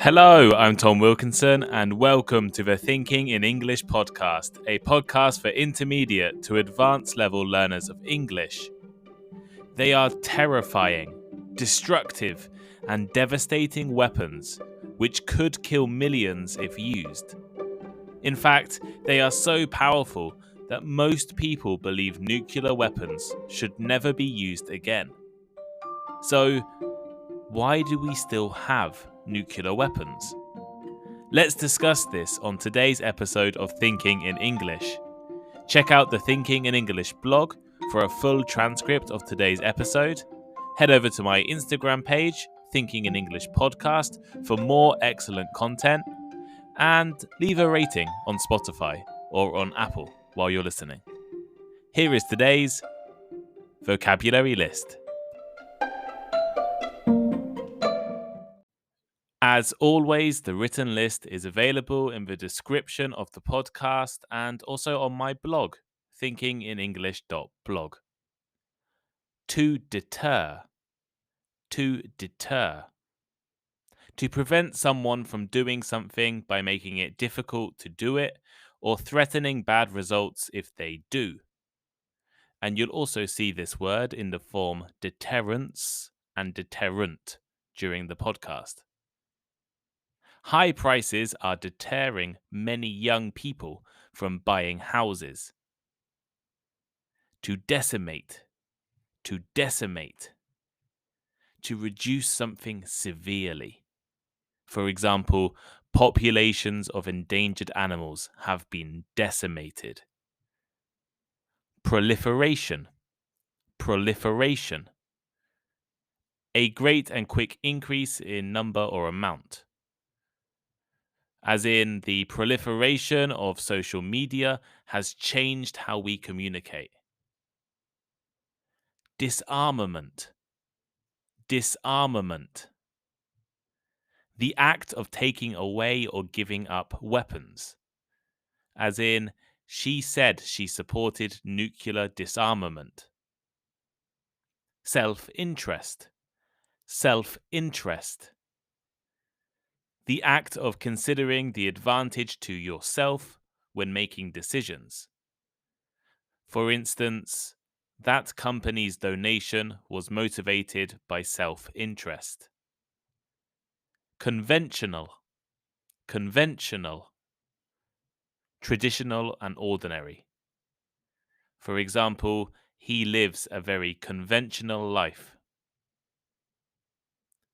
Hello, I'm Tom Wilkinson, and welcome to the Thinking in English podcast, a podcast for intermediate to advanced level learners of English. They are terrifying, destructive, and devastating weapons which could kill millions if used. In fact, they are so powerful that most people believe nuclear weapons should never be used again. So, why do we still have nuclear weapons? Let's discuss this on today's episode of Thinking in English. Check out the Thinking in English blog for a full transcript of today's episode. Head over to my Instagram page, Thinking in English Podcast, for more excellent content. And leave a rating on Spotify or on Apple while you're listening. Here is today's vocabulary list. As always, the written list is available in the description of the podcast and also on my blog, thinkinginenglish.blog. To deter. To deter. To prevent someone from doing something by making it difficult to do it or threatening bad results if they do. And you'll also see this word in the form deterrence and deterrent during the podcast. High prices are deterring many young people from buying houses. To decimate. To decimate. To reduce something severely. For example, populations of endangered animals have been decimated. Proliferation. Proliferation. A great and quick increase in number or amount. As in, the proliferation of social media has changed how we communicate. Disarmament. Disarmament. The act of taking away or giving up weapons. As in, she said she supported nuclear disarmament. Self-interest. Self-interest. The act of considering the advantage to yourself when making decisions. For instance, that company's donation was motivated by self-interest. Conventional. Conventional. Traditional and ordinary. For example, he lives a very conventional life.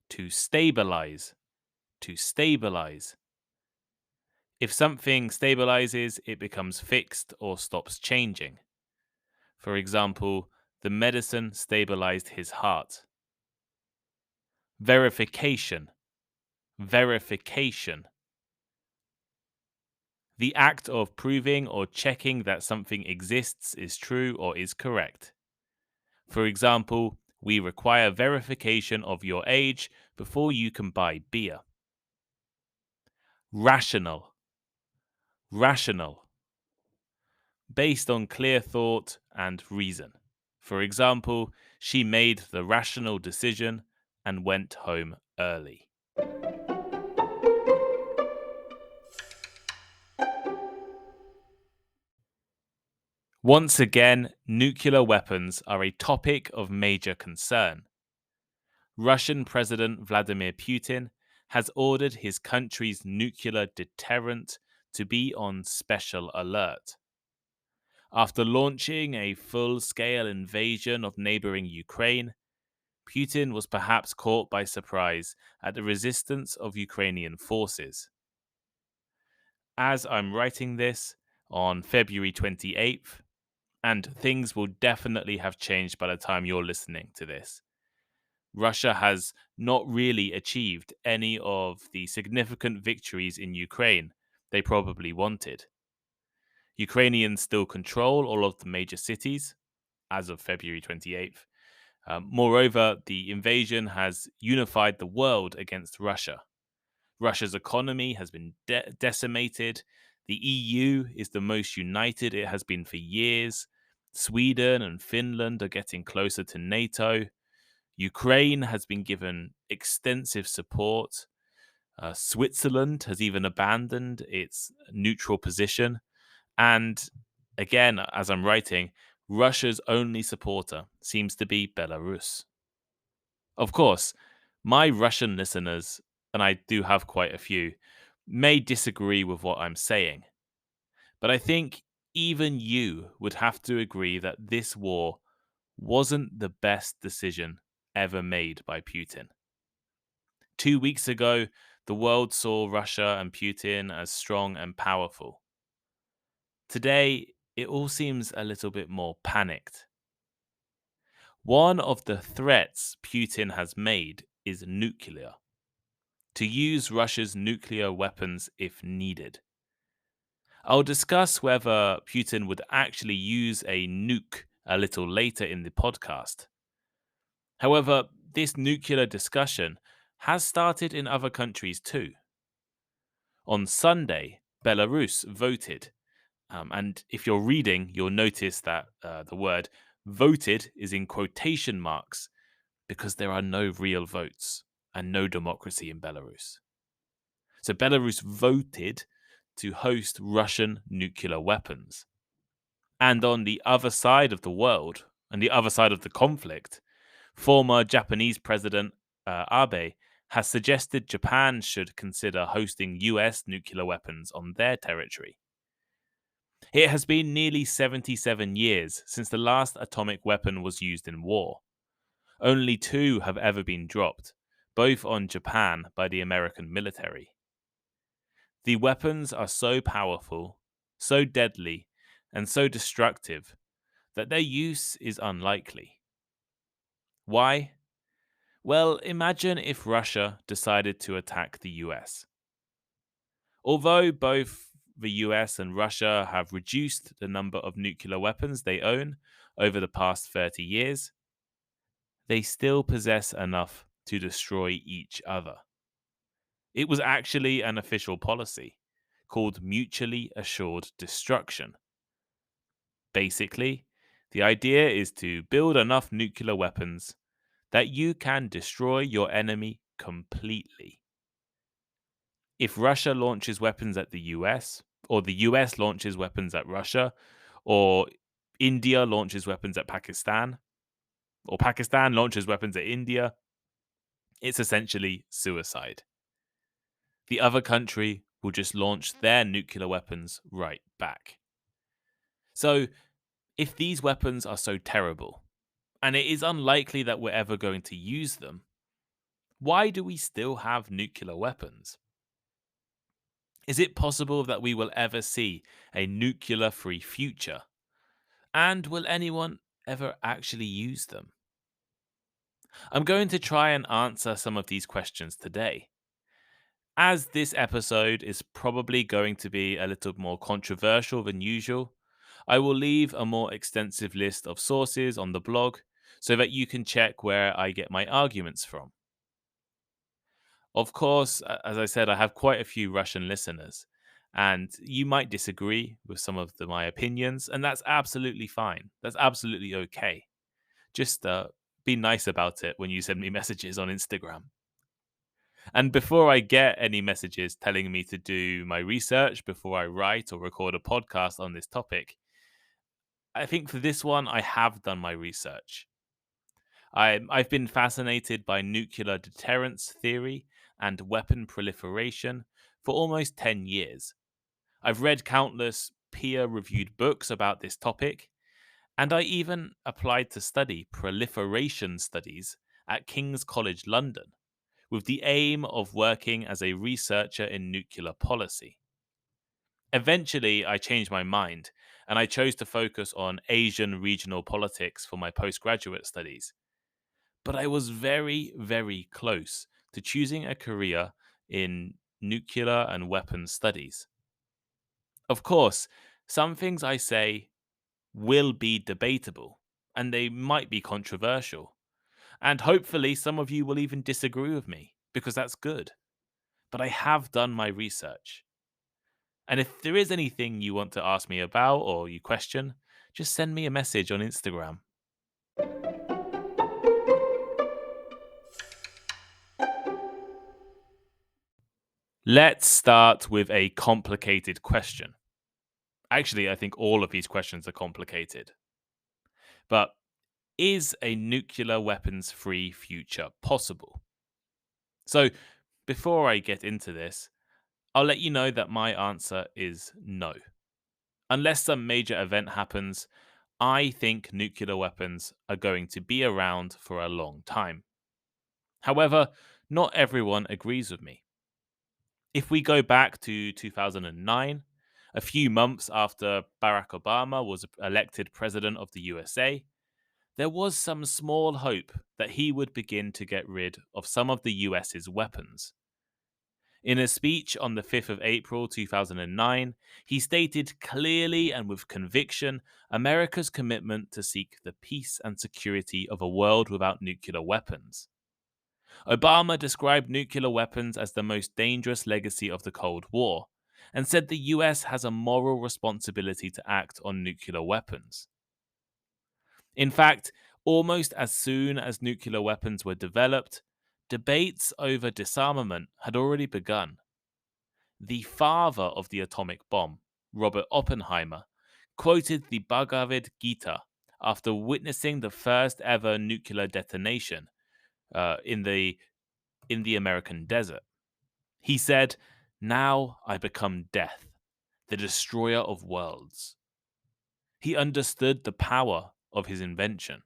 To stabilize. To stabilize. If something stabilizes, it becomes fixed or stops changing. For example, the medicine stabilized his heart. Verification. Verification. The act of proving or checking that something exists, is true, or is correct. For example, we require verification of your age before you can buy beer. Rational. Rational. Based on clear thought and reason. For example, she made the rational decision and went home early. Once again, nuclear weapons are a topic of major concern. Russian President Vladimir Putin has ordered his country's nuclear deterrent to be on special alert. After launching a full-scale invasion of neighboring Ukraine, Putin was perhaps caught by surprise at the resistance of Ukrainian forces. As I'm writing this on February 28th, and things will definitely have changed by the time you're listening to this, Russia has not really achieved any of the significant victories in Ukraine they probably wanted. Ukrainians still control all of the major cities as of February 28th. Moreover, the invasion has unified the world against Russia. Russia's economy has been decimated. The EU is the most united it has been for years. Sweden and Finland are getting closer to NATO. Ukraine has been given extensive support. Switzerland has even abandoned its neutral position. And again, as I'm writing, Russia's only supporter seems to be Belarus. Of course, my Russian listeners, and I do have quite a few, may disagree with what I'm saying. But I think even you would have to agree that this war wasn't the best decision ever made by Putin. 2 weeks ago, the world saw Russia and Putin as strong and powerful. Today, it all seems a little bit more panicked. One of the threats Putin has made is nuclear. To use Russia's nuclear weapons if needed. I'll discuss whether Putin would actually use a nuke a little later in the podcast. However, this nuclear discussion has started in other countries too. On Sunday, Belarus voted. And if you're reading, you'll notice that the word voted is in quotation marks because there are no real votes and no democracy in Belarus. So Belarus voted to host Russian nuclear weapons. And on the other side of the world, and the other side of the conflict, former Japanese President Abe has suggested Japan should consider hosting US nuclear weapons on their territory. It has been nearly 77 years since the last atomic weapon was used in war. Only 2 have ever been dropped, both on Japan by the American military. The weapons are so powerful, so deadly, and so destructive that their use is unlikely. Why? Well, imagine if Russia decided to attack the US. Although both the US and Russia have reduced the number of nuclear weapons they own over the past 30 years, they still possess enough to destroy each other. It was actually an official policy called mutually assured destruction. Basically, the idea is to build enough nuclear weapons that you can destroy your enemy completely. If Russia launches weapons at the US, or the US launches weapons at Russia, or India launches weapons at Pakistan, or Pakistan launches weapons at India, it's essentially suicide. The other country will just launch their nuclear weapons right back. So, if these weapons are so terrible, and it is unlikely that we're ever going to use them, why do we still have nuclear weapons? Is it possible that we will ever see a nuclear-free future? And will anyone ever actually use them? I'm going to try and answer some of these questions today. As this episode is probably going to be a little more controversial than usual, I will leave a more extensive list of sources on the blog so that you can check where I get my arguments from. Of course, as I said, I have quite a few Russian listeners, and you might disagree with some of my opinions, and that's absolutely fine. That's absolutely okay. Just be nice about it when you send me messages on Instagram. And before I get any messages telling me to do my research before I write or record a podcast on this topic, I think for this one, I have done my research. I've been fascinated by nuclear deterrence theory and weapon proliferation for almost 10 years. I've read countless peer reviewed books about this topic, and I even applied to study proliferation studies at King's College London with the aim of working as a researcher in nuclear policy. Eventually, I changed my mind and I chose to focus on Asian regional politics for my postgraduate studies. But I was very, very close to choosing a career in nuclear and weapons studies. Of course, some things I say will be debatable and they might be controversial. And hopefully, some of you will even disagree with me because that's good. But I have done my research. And if there is anything you want to ask me about or you question, just send me a message on Instagram. Let's start with a complicated question. Actually, I think all of these questions are complicated. But is a nuclear weapons free future possible? So, before I get into this, I'll let you know that my answer is no. Unless some major event happens, I think nuclear weapons are going to be around for a long time. However, not everyone agrees with me. If we go back to 2009, a few months after Barack Obama was elected president of the USA, there was some small hope that he would begin to get rid of some of the US's weapons. In a speech on the 5th of April 2009, he stated clearly and with conviction America's commitment to seek the peace and security of a world without nuclear weapons. Obama described nuclear weapons as the most dangerous legacy of the Cold War and said the US has a moral responsibility to act on nuclear weapons. In fact, almost as soon as nuclear weapons were developed, debates over disarmament had already begun. The father of the atomic bomb, Robert Oppenheimer, quoted the Bhagavad Gita after witnessing the first ever nuclear detonation in the American desert. He said, "Now I become death, the destroyer of worlds." He understood the power of his invention.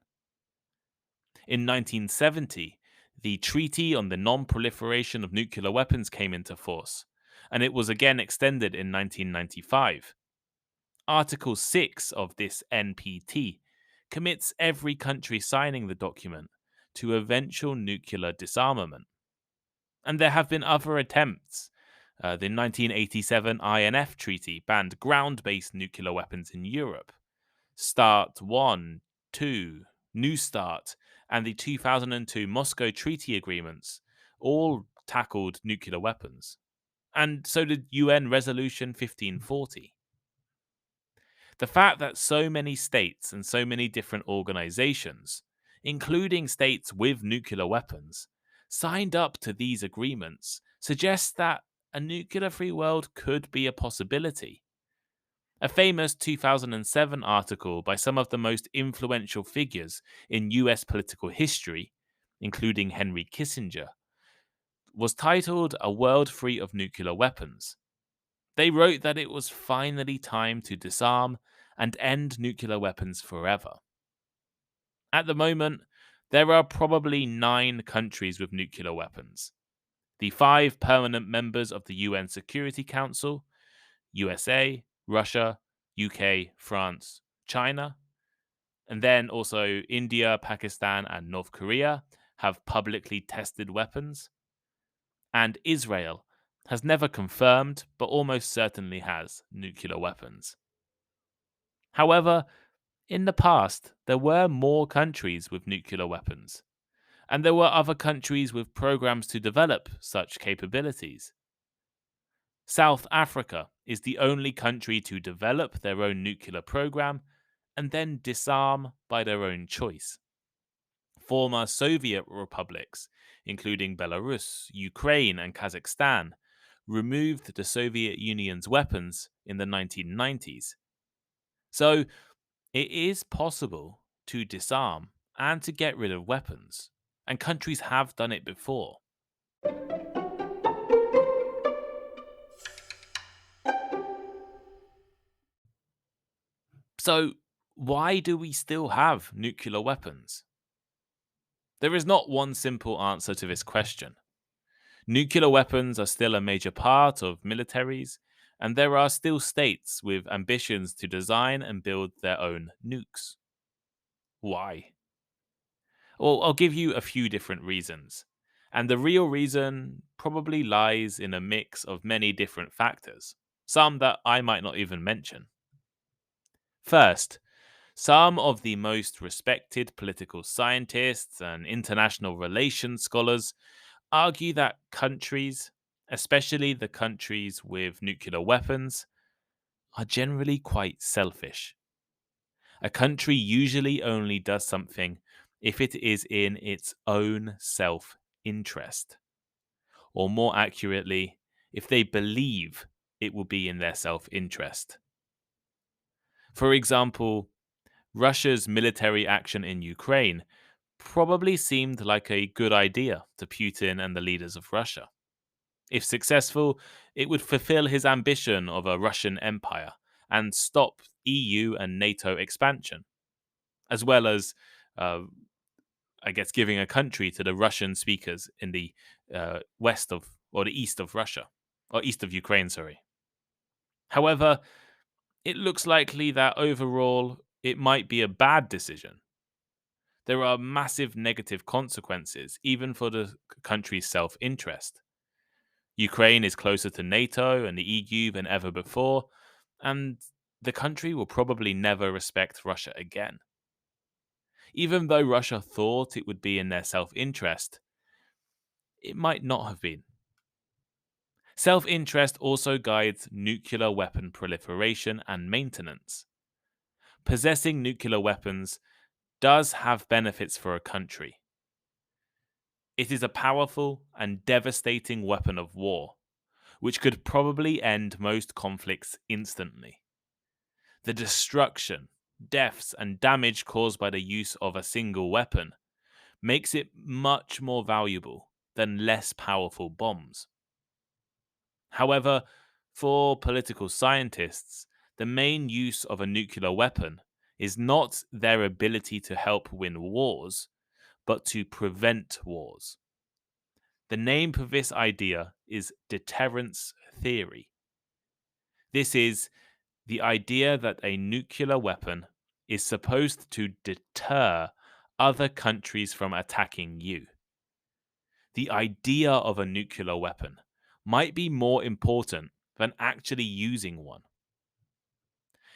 In 1970, the Treaty on the Non-Proliferation of Nuclear Weapons came into force, and it was again extended in 1995. Article 6 of this NPT commits every country signing the document to eventual nuclear disarmament. And there have been other attempts. The 1987 INF Treaty banned ground based nuclear weapons in Europe. START 1, 2, New START, and the 2002 Moscow Treaty agreements all tackled nuclear weapons. And so did UN Resolution 1540. The fact that so many states and so many different organizations, including states with nuclear weapons, signed up to these agreements suggests that a nuclear free world could be a possibility. A famous 2007 article by some of the most influential figures in US political history, including Henry Kissinger, was titled A World Free of Nuclear Weapons. They wrote that it was finally time to disarm and end nuclear weapons forever. At the moment, there are probably 9 countries with nuclear weapons. The 5 permanent members of the UN Security Council, USA, Russia, UK, France, China, and then also India, Pakistan, and North Korea have publicly tested weapons. And Israel has never confirmed, but almost certainly has nuclear weapons. However, in the past, there were more countries with nuclear weapons, and there were other countries with programs to develop such capabilities. South Africa is the only country to develop their own nuclear program and then disarm by their own choice. Former Soviet republics, including Belarus, Ukraine, and Kazakhstan, removed the Soviet Union's weapons in the 1990s. So, it is possible to disarm and to get rid of weapons, and countries have done it before. So, why do we still have nuclear weapons? There is not one simple answer to this question. Nuclear weapons are still a major part of militaries, and there are still states with ambitions to design and build their own nukes. Why? Well, I'll give you a few different reasons. And the real reason probably lies in a mix of many different factors, some that I might not even mention. First, some of the most respected political scientists and international relations scholars argue that countries, especially the countries with nuclear weapons, are generally quite selfish. A country usually only does something if it is in its own self interest, or more accurately, if they believe it will be in their self interest. For example, Russia's military action in Ukraine probably seemed like a good idea to Putin and the leaders of Russia. If successful, it would fulfill his ambition of a Russian empire and stop EU and NATO expansion, as well as, uh, I guess, giving a country to the Russian speakers in the west of, or the east of Russia, or east of Ukraine, sorry. However, it looks likely that overall it might be a bad decision. There are massive negative consequences, even for the country's self interest. Ukraine is closer to NATO and the EU than ever before, and the country will probably never respect Russia again. Even though Russia thought it would be in their self interest, it might not have been. Self interest also guides nuclear weapon proliferation and maintenance. Possessing nuclear weapons does have benefits for a country. It is a powerful and devastating weapon of war, which could probably end most conflicts instantly. The destruction, deaths, and damage caused by the use of a single weapon makes it much more valuable than less powerful bombs. However, for political scientists, the main use of a nuclear weapon is not their ability to help win wars, but to prevent wars. The name for this idea is deterrence theory. This is the idea that a nuclear weapon is supposed to deter other countries from attacking you. The idea of a nuclear weapon might be more important than actually using one.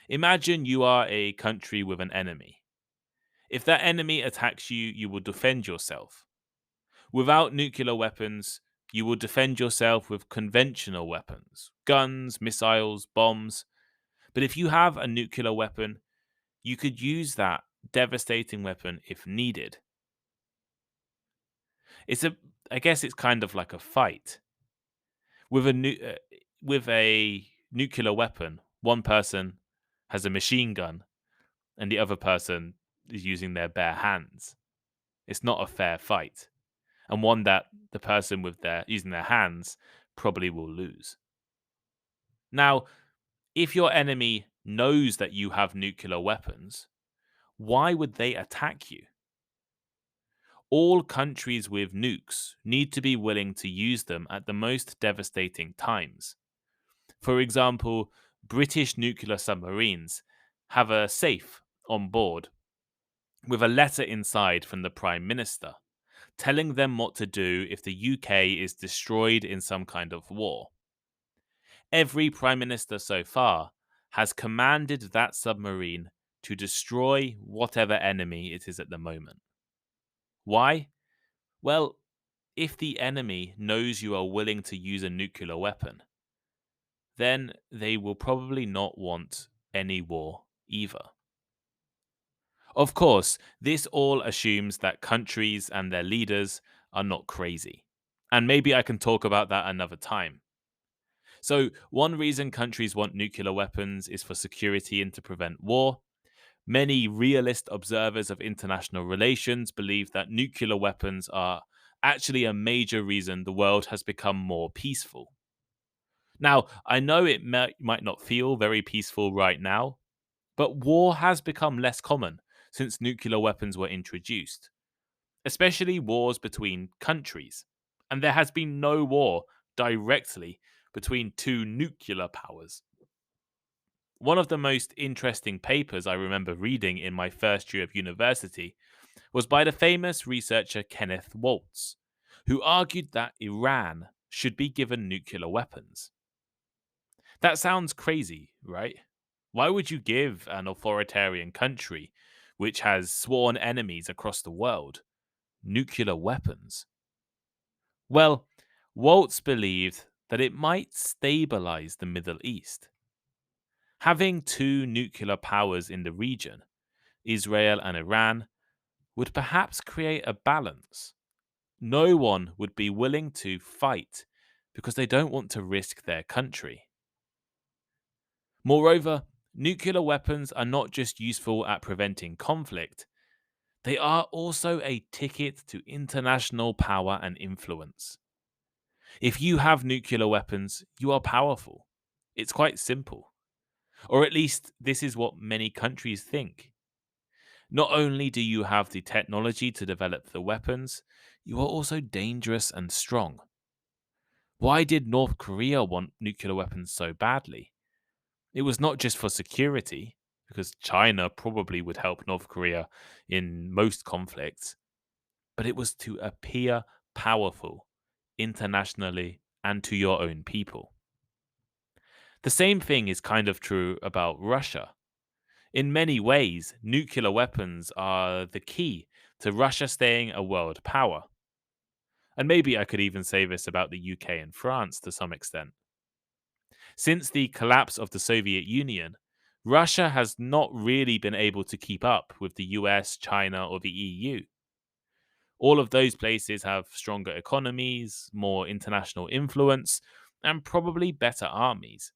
Imagine you are a country with an enemy. If that enemy attacks you, you will defend yourself. Without nuclear weapons, you will defend yourself with conventional weapons, guns, missiles, bombs. But if you have a nuclear weapon, you could use that devastating weapon if needed. I guess it's kind of like a fight. With a nuclear weapon, one person has a machine gun and the other person is using their bare hands. It's not a fair fight, and one that the person with their using their hands probably will lose. Now, if your enemy knows that you have nuclear weapons, why would they attack you? All countries with nukes need to be willing to use them at the most devastating times. For example, British nuclear submarines have a safe on board with a letter inside from the Prime Minister telling them what to do if the UK is destroyed in some kind of war. Every Prime Minister so far has commanded that submarine to destroy whatever enemy it is at the moment. Why? Well, if the enemy knows you are willing to use a nuclear weapon, then they will probably not want any war either. Of course, this all assumes that countries and their leaders are not crazy. And maybe I can talk about that another time. So, one reason countries want nuclear weapons is for security and to prevent war. Many realist observers of international relations believe that nuclear weapons are actually a major reason the world has become more peaceful. Now, I know it might not feel very peaceful right now, but war has become less common since nuclear weapons were introduced, especially wars between countries. And there has been no war directly between two nuclear powers. One of the most interesting papers I remember reading in my first year of university was by the famous researcher Kenneth Waltz, who argued that Iran should be given nuclear weapons. That sounds crazy, right? Why would you give an authoritarian country, which has sworn enemies across the world, nuclear weapons? Well, Waltz believed that it might stabilize the Middle East. Having two nuclear powers in the region, Israel and Iran, would perhaps create a balance. No one would be willing to fight because they don't want to risk their country. Moreover, nuclear weapons are not just useful at preventing conflict, they are also a ticket to international power and influence. If you have nuclear weapons, you are powerful. It's quite simple. Or at least this is what many countries think. Not only do you have the technology to develop the weapons, you are also dangerous and strong. Why did North Korea want nuclear weapons so badly? It was not just for security, because China probably would help North Korea in most conflicts, but it was to appear powerful internationally and to your own people. The same thing is kind of true about Russia. In many ways, nuclear weapons are the key to Russia staying a world power. And maybe I could even say this about the UK and France to some extent. Since the collapse of the Soviet Union, Russia has not really been able to keep up with the US, China, or the EU. All of those places have stronger economies, more international influence, and probably better armies.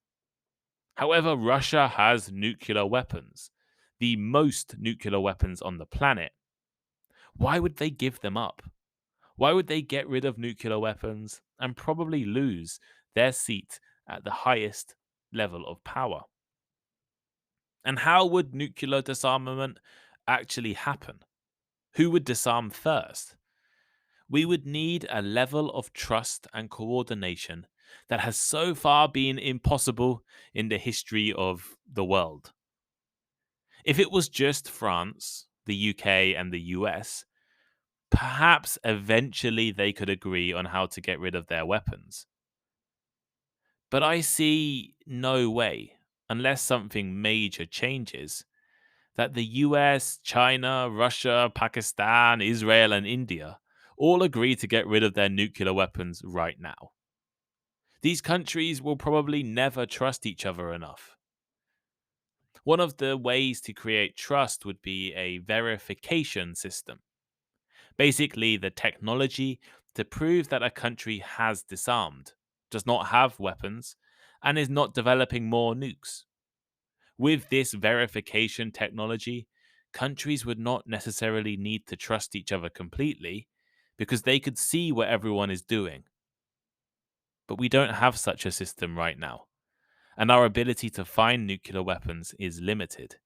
However, Russia has nuclear weapons, the most nuclear weapons on the planet. Why would they give them up? Why would they get rid of nuclear weapons and probably lose their seat at the highest level of power? And how would nuclear disarmament actually happen? Who would disarm first? We would need a level of trust and coordination that has so far been impossible in the history of the world. If it was just France, the UK, and the US, perhaps eventually they could agree on how to get rid of their weapons. But I see no way, unless something major changes, that the US, China, Russia, Pakistan, Israel, and India all agree to get rid of their nuclear weapons right now. These countries will probably never trust each other enough. One of the ways to create trust would be a verification system. Basically, the technology to prove that a country has disarmed, does not have weapons, and is not developing more nukes. With this verification technology, countries would not necessarily need to trust each other completely because they could see what everyone is doing. But we don't have such a system right now, and our ability to find nuclear weapons is limited.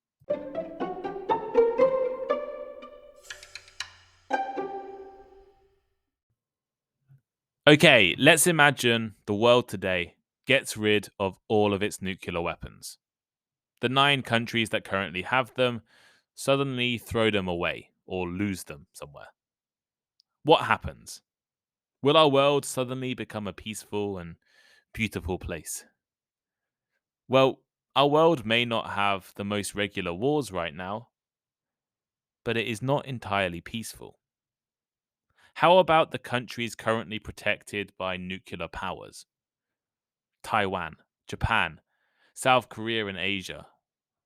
Okay, let's imagine the world today gets rid of all of its nuclear weapons. The 9 countries that currently have them suddenly throw them away or lose them somewhere. What happens? Will our world suddenly become a peaceful and beautiful place? Well, our world may not have the most regular wars right now, but it is not entirely peaceful. How about the countries currently protected by nuclear powers? Taiwan, Japan, South Korea in Asia,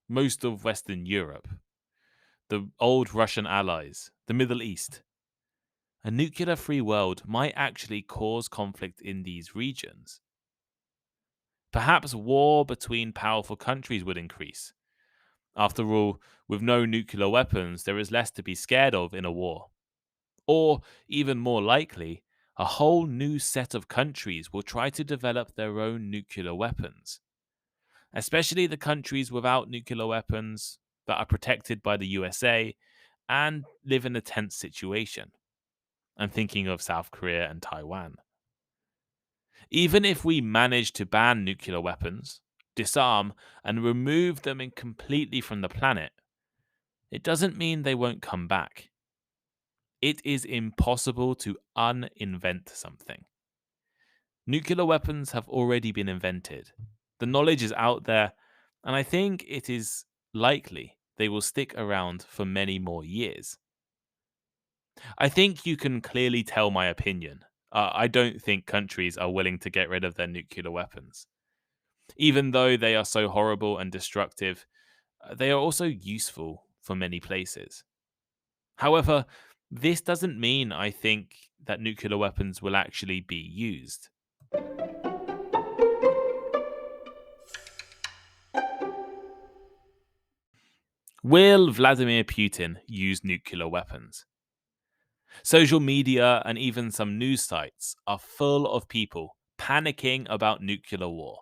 most of Western Europe, the old Russian allies, the Middle East. A nuclear free world might actually cause conflict in these regions. Perhaps war between powerful countries would increase. After all, with no nuclear weapons, there is less to be scared of in a war. Or, even more likely, a whole new set of countries will try to develop their own nuclear weapons, especially the countries without nuclear weapons that are protected by the USA and live in a tense situation. I'm thinking of South Korea and Taiwan. Even if we manage to ban nuclear weapons, disarm, and remove them completely from the planet, it doesn't mean they won't come back. It is impossible to uninvent something. Nuclear weapons have already been invented. The knowledge is out there, and I think it is likely they will stick around for many more years. I think you can clearly tell my opinion. I don't think countries are willing to get rid of their nuclear weapons. Even though they are so horrible and destructive, they are also useful for many places. However, this doesn't mean I think that nuclear weapons will actually be used. Will Vladimir Putin use nuclear weapons? Social media and even some news sites are full of people panicking about nuclear war.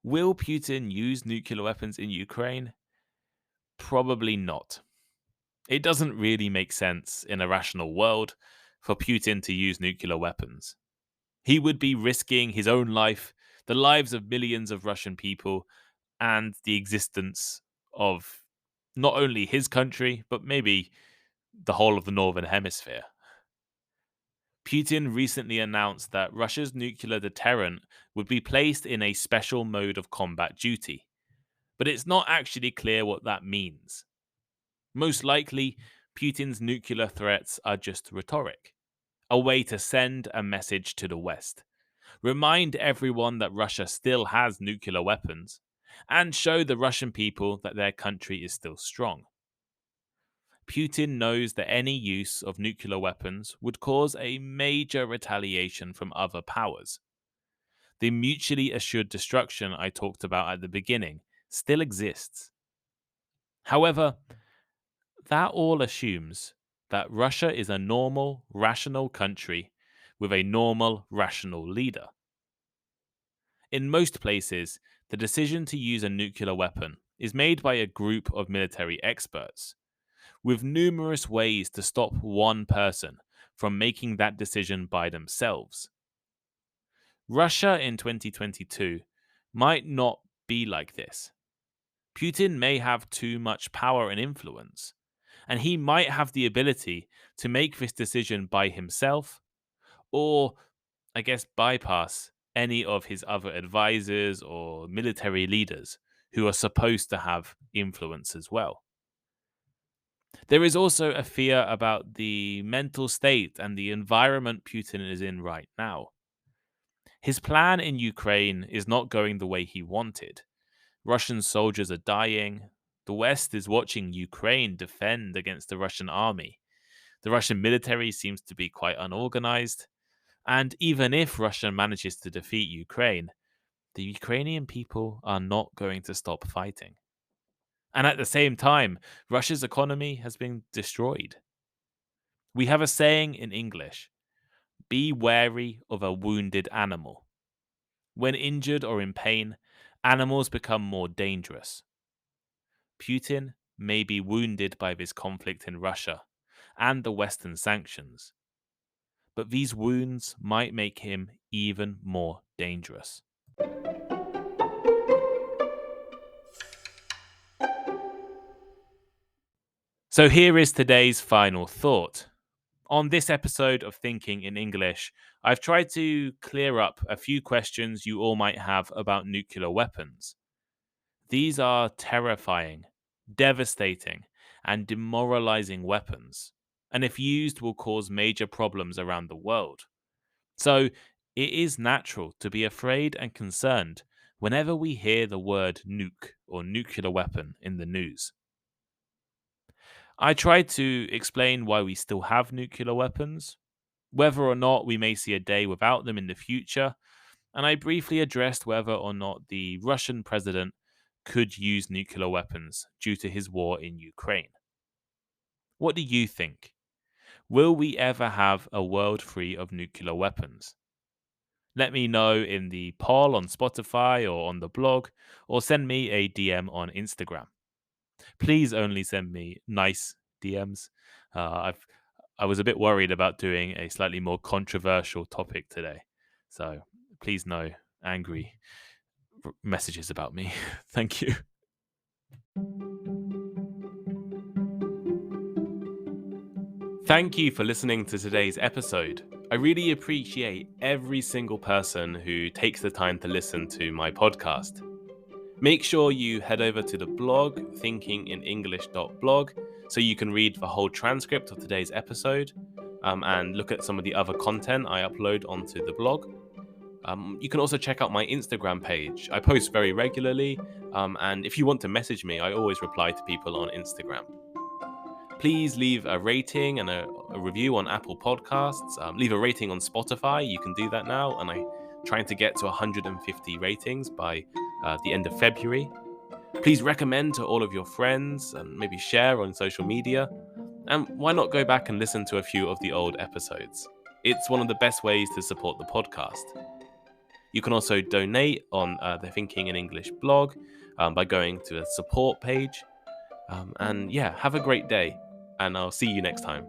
Will Putin use nuclear weapons in Ukraine? Probably not. It doesn't really make sense in a rational world for Putin to use nuclear weapons. He would be risking his own life, the lives of millions of Russian people, and the existence of not only his country, but maybe the whole of the Northern Hemisphere. Putin recently announced that Russia's nuclear deterrent would be placed in a special mode of combat duty, but it's not actually clear what that means. Most likely, Putin's nuclear threats are just rhetoric, a way to send a message to the West, remind everyone that Russia still has nuclear weapons, and show the Russian people that their country is still strong. Putin knows that any use of nuclear weapons would cause a major retaliation from other powers. The mutually assured destruction I talked about at the beginning still exists. However, that all assumes that Russia is a normal, rational country with a normal, rational leader. In most places, the decision to use a nuclear weapon is made by a group of military experts, with numerous ways to stop one person from making that decision by themselves. Russia in 2022 might not be like this. Putin may have too much power and influence, and he might have the ability to make this decision by himself, or, I guess, bypass any of his other advisors or military leaders who are supposed to have influence as well. There is also a fear about the mental state and the environment Putin is in right now. His plan in Ukraine is not going the way he wanted. Russian soldiers are dying. The West is watching Ukraine defend against the Russian army. The Russian military seems to be quite unorganized. And even if Russia manages to defeat Ukraine, the Ukrainian people are not going to stop fighting. And at the same time, Russia's economy has been destroyed. We have a saying in English: be wary of a wounded animal. When injured or in pain, animals become more dangerous. Putin may be wounded by this conflict in Russia and the Western sanctions, but these wounds might make him even more dangerous. So here is today's final thought. On this episode of Thinking in English, I've tried to clear up a few questions you all might have about nuclear weapons. These are terrifying, devastating, and demoralizing weapons, and if used, will cause major problems around the world. So, it is natural to be afraid and concerned whenever we hear the word nuke or nuclear weapon in the news. I tried to explain why we still have nuclear weapons, whether or not we may see a day without them in the future, and I briefly addressed whether or not the Russian president could use nuclear weapons due to his war in Ukraine. What do you think? Will we ever have a world free of nuclear weapons? Let me know in the poll on Spotify or on the blog, or send me a DM on Instagram. Please only send me nice DMs. I was a bit worried about doing a slightly more controversial topic today, so please no angry messages about me. Thank you. Thank you for listening to today's episode. I really appreciate every single person who takes the time to listen to my podcast. Make sure you head over to the blog, thinkinginenglish.blog, so you can read the whole transcript of today's episode and look at some of the other content I upload onto the blog. You can also check out my Instagram page. I post very regularly, and if you want to message me, I always reply to people on Instagram. Please leave a rating and a review on Apple Podcasts. Leave a rating on Spotify. You can do that now, and I'm trying to get to 150 ratings by the end of February. Please recommend to all of your friends and maybe share on social media. And why not go back and listen to a few of the old episodes? It's one of the best ways to support the podcast. You can also donate on the Thinking in English blog by going to the support page. And yeah, have a great day, and I'll see you next time.